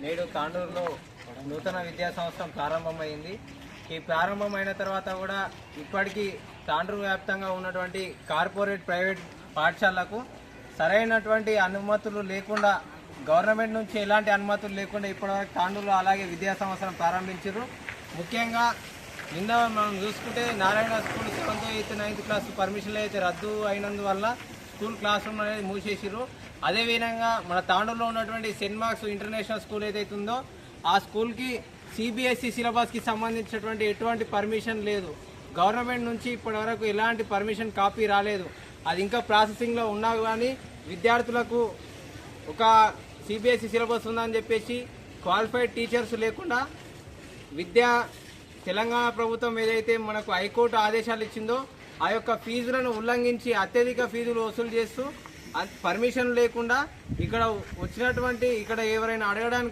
నేడు తాండూరులో నూతన విద్యా సంవత్సరం ప్రారంభమైంది. ఈ ప్రారంభమైన తర్వాత కూడా ఇప్పటికీ తాండూరు వ్యాప్తంగా ఉన్నటువంటి కార్పొరేట్ ప్రైవేట్ పాఠశాలకు సరైనటువంటి అనుమతులు లేకుండా, గవర్నమెంట్ నుంచి ఎలాంటి అనుమతులు లేకుండా ఇప్పటివరకు తాండూరులో అలాగే విద్యా సంవత్సరం ప్రారంభించారు. ముఖ్యంగా నిన్న మనం చూసుకుంటే Narayana school 7th, 8th, 9th class పర్మిషన్లు అయితే రద్దు అయినందువల్ల స్కూల్ క్లాస్ రూమ్ అనేది మూసేసారు. అదేవిధంగా మన తాండూరులో ఉన్నటువంటి సెయింట్ మార్క్స్ ఇంటర్నేషనల్ స్కూల్ ఏదైతే ఉందో ఆ స్కూల్కి సిబిఎస్ఈ సిలబస్కి సంబంధించినటువంటి ఎటువంటి పర్మిషన్ లేదు. గవర్నమెంట్ నుంచి ఇప్పటివరకు ఎలాంటి పర్మిషన్ కాపీ రాలేదు. అది ఇంకా ప్రాసెసింగ్లో ఉన్నా కానీ విద్యార్థులకు ఒక సిబిఎస్ఈ సిలబస్ ఉందని చెప్పేసి క్వాలిఫైడ్ టీచర్స్ లేకుండా తెలంగాణ ప్రభుత్వం ఏదైతే మనకు హైకోర్టు ఆదేశాలు ఇచ్చిందో ఆ యొక్క ఫీజులను ఉల్లంఘించి అత్యధిక ఫీజులు వసూలు చేస్తూ పర్మిషన్ లేకుండా ఇక్కడ ఎవరైనా అడగడానికి